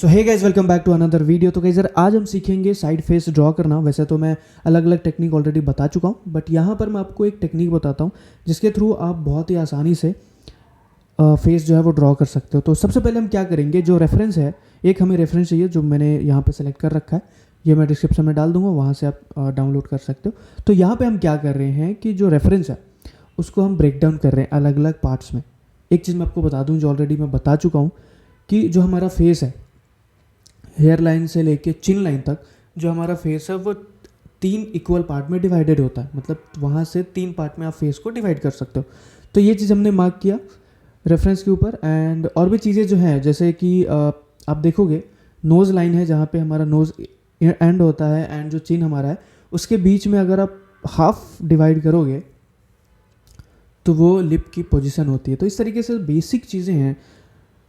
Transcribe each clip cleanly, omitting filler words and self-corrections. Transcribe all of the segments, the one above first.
So hey guys, welcome back to another video. तो guys आज हम सीखेंगे साइड फेस ड्रॉ करना। वैसे तो मैं अलग अलग टेक्निक ऑलरेडी बता चुका हूँ, बट यहाँ पर मैं आपको एक टेक्निक बताता हूँ जिसके थ्रू आप बहुत ही आसानी से फेस जो है वो ड्रॉ कर सकते हो। तो सबसे पहले हम क्या करेंगे, जो रेफरेंस है, एक हमें रेफरेंस चाहिए जो मैंने यहाँ पे सेलेक्ट कर रखा है, ये मैं डिस्क्रिप्शन में डाल दूंगा, वहाँ से आप डाउनलोड कर सकते हो। तो यहाँ पे हम क्या कर रहे हैं कि जो रेफरेंस है उसको हम ब्रेक डाउन कर रहे हैं अलग अलग पार्ट्स में। एक चीज़ मैं आपको बता दूँ जो ऑलरेडी मैं बता चुका हूँ कि जो हमारा फेस है, हेयर लाइन से लेके चिन लाइन तक जो हमारा फेस है वो 3 इक्वल पार्ट में डिवाइडेड होता है। मतलब वहाँ से 3 पार्ट में आप फेस को डिवाइड कर सकते हो। तो ये चीज़ हमने मार्क किया रेफरेंस के ऊपर। एंड और भी चीज़ें जो हैं, जैसे कि आप देखोगे नोज़ लाइन है जहाँ पे हमारा नोज़ एंड होता है, एंड जो चिन हमारा है उसके बीच में अगर आप हाफ डिवाइड करोगे तो वो लिप की पोजीशन होती है। तो इस तरीके से बेसिक चीज़ें हैं।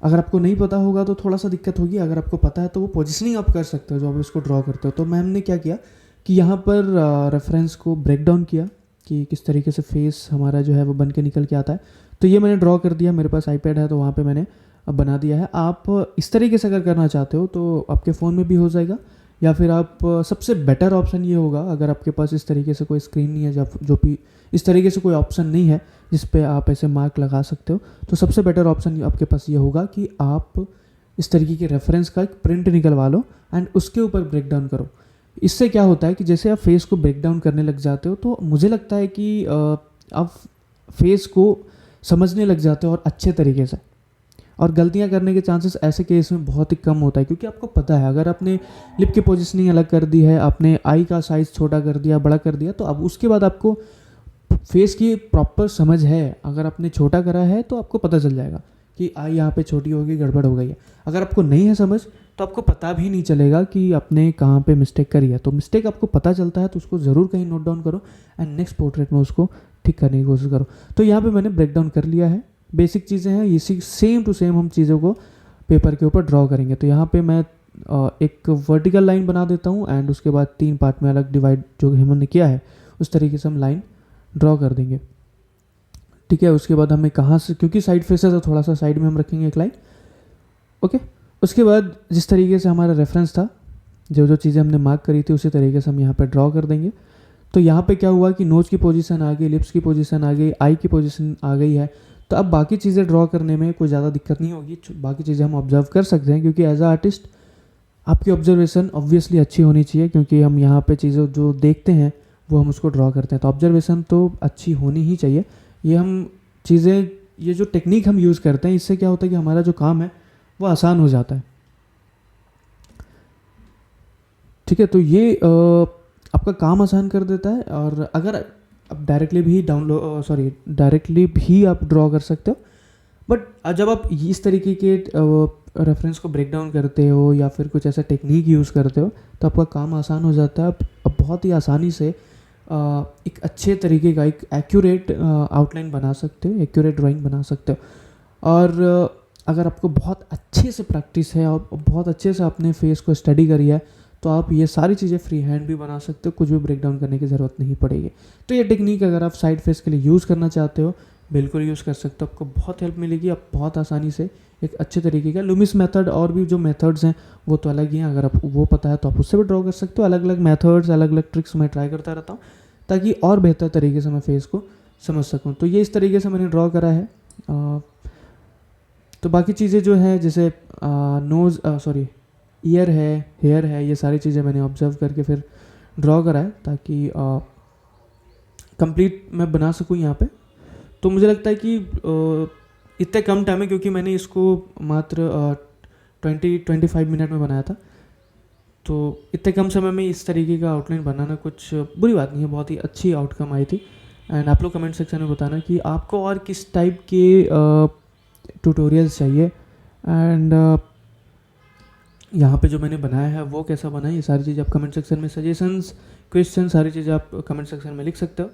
अगर आपको नहीं पता होगा तो थोड़ा सा दिक्कत होगी, अगर आपको पता है तो वो पोजीशनिंग आप कर सकते हो जो आप इसको ड्रॉ करते हो। तो मैम ने क्या किया कि यहाँ पर रेफरेंस को ब्रेक डाउन किया कि किस तरीके से फेस हमारा जो है वो बन के निकल के आता है। तो ये मैंने ड्रॉ कर दिया, मेरे पास आईपैड है तो वहाँ पे मैंने बना दिया है। आप इस तरीके से अगर करना चाहते हो तो आपके फ़ोन में भी हो जाएगा, या फिर आप सबसे बेटर ऑप्शन ये होगा, अगर आपके पास इस तरीके से कोई स्क्रीन नहीं है जो भी इस तरीके से कोई ऑप्शन नहीं है जिस पे आप ऐसे मार्क लगा सकते हो, तो सबसे बेटर ऑप्शन आपके पास ये होगा कि आप इस तरीके के रेफरेंस का एक प्रिंट निकलवा लो एंड उसके ऊपर ब्रेक डाउन करो। इससे क्या होता है कि जैसे आप फेस को ब्रेक डाउन करने लग जाते हो तो मुझे लगता है कि आप फेस को समझने लग जाते हो और अच्छे तरीके से, और गलतियां करने के चांसेस ऐसे केस में बहुत ही कम होता है, क्योंकि आपको पता है अगर आपने लिप की पोजीशनिंग अलग कर दी है, आपने आई का साइज़ छोटा कर दिया, बड़ा कर दिया, तो अब उसके बाद आपको फेस की प्रॉपर समझ है। अगर आपने छोटा करा है तो आपको पता चल जाएगा कि आई यहाँ पे छोटी होगी, गड़बड़ हो गई है। अगर आपको नहीं है समझ तो आपको पता भी नहीं चलेगा कि आपने कहाँ पे मिस्टेक करी है। तो मिस्टेक आपको पता चलता है तो उसको ज़रूर कहीं नोट डाउन करो एंड नेक्स्ट पोर्ट्रेट में उसको ठीक करने की कोशिश करो। तो यहाँ पे मैंने ब्रेक डाउन कर लिया है। बेसिक चीज़ें हैं, इसी सेम टू सेम हम चीज़ों को पेपर के ऊपर ड्रॉ करेंगे। तो यहाँ पे मैं एक वर्टिकल लाइन बना देता हूँ एंड उसके बाद 3 पार्ट में अलग डिवाइड जो हमने किया है उस तरीके से हम लाइन ड्रॉ कर देंगे। ठीक है, उसके बाद हमें कहाँ से, क्योंकि साइड फेस है तो थोड़ा सा साइड में हम रखेंगे एक लाइन। ओके, उसके बाद जिस तरीके से हमारा रेफरेंस था, जो जो चीज़ें हमने मार्क करी थी उसी तरीके से हम यहाँ पे ड्रॉ कर देंगे। तो यहाँ पे क्या हुआ कि नोज़ की पोजीशन आ गई, लिप्स की पोजीशन आ गई, आई की पोजीशन आ गई है। तो अब बाकी चीज़ें ड्रॉ करने में कोई ज़्यादा दिक्कत नहीं होगी, बाकी चीज़ें हम ऑब्जर्व कर सकते हैं, क्योंकि एज अ आर्टिस्ट आपकी ऑब्जर्वेशन ऑब्वियसली अच्छी होनी चाहिए, क्योंकि हम यहाँ पे चीज़ें जो देखते हैं वो हम उसको ड्रॉ करते हैं। तो ऑब्जर्वेशन तो अच्छी होनी ही चाहिए। ये हम चीज़ें, ये जो टेक्निक हम यूज़ करते हैं, इससे क्या होता है कि हमारा जो काम है वो आसान हो जाता है। ठीक है, तो ये आपका काम आसान कर देता है। और अगर आप डायरेक्टली भी आप ड्रॉ कर सकते हो, बट जब आप इस तरीके के रेफरेंस को ब्रेक डाउन करते हो या फिर कुछ ऐसा टेक्निक यूज़ करते हो तो आपका काम आसान हो जाता है। आप बहुत ही आसानी से एक अच्छे तरीके का एक एक्यूरेट आउटलाइन बना सकते हो, एक्यूरेट ड्राइंग बना सकते हो। और अगर आपको बहुत अच्छे से प्रैक्टिस है और बहुत अच्छे से अपने फेस को स्टडी करी है तो आप ये सारी चीज़ें फ्री हैंड भी बना सकते हो, कुछ भी ब्रेक डाउन करने की ज़रूरत नहीं पड़ेगी। तो ये टेक्निक अगर आप साइड फेस के लिए यूज़ करना चाहते हो बिल्कुल यूज़ कर सकते हो, आपको बहुत हेल्प मिलेगी। आप बहुत आसानी से एक अच्छे तरीके का लुमिस मेथड, और भी जो मेथड्स हैं वो तो अलग ही हैं, अगर आपको वो पता है तो आप उससे भी ड्रॉ कर सकते हो। अलग अलग मेथड्स, अलग अलग ट्रिक्स मैं ट्राई करता रहता हूँ ताकि और बेहतर तरीके से मैं फेस को समझ सकूँ। तो ये इस तरीके से मैंने ड्रॉ करा है। तो बाकी चीज़ें जो है, जैसे ईयर है, हेयर है, ये सारी चीज़ें मैंने ऑब्जर्व करके फिर ड्रॉ करा है ताकि कंप्लीट मैं बना सकूँ यहाँ पे। तो मुझे लगता है कि इतने कम टाइम में, क्योंकि मैंने इसको मात्र 20-25 मिनट में बनाया था, तो इतने कम समय में इस तरीके का आउटलाइन बनाना कुछ बुरी बात नहीं है, बहुत ही अच्छी आउटकम आई थी। एंड आप लोग कमेंट सेक्शन में बताना कि आपको और किस टाइप के ट्यूटोरियल्स चाहिए, एंड यहाँ पे जो मैंने बनाया है वो कैसा बना है, ये सारी चीज़ आप कमेंट सेक्शन में, सजेशंस, क्वेश्चन, सारी चीज़ें आप कमेंट सेक्शन में लिख सकते हो।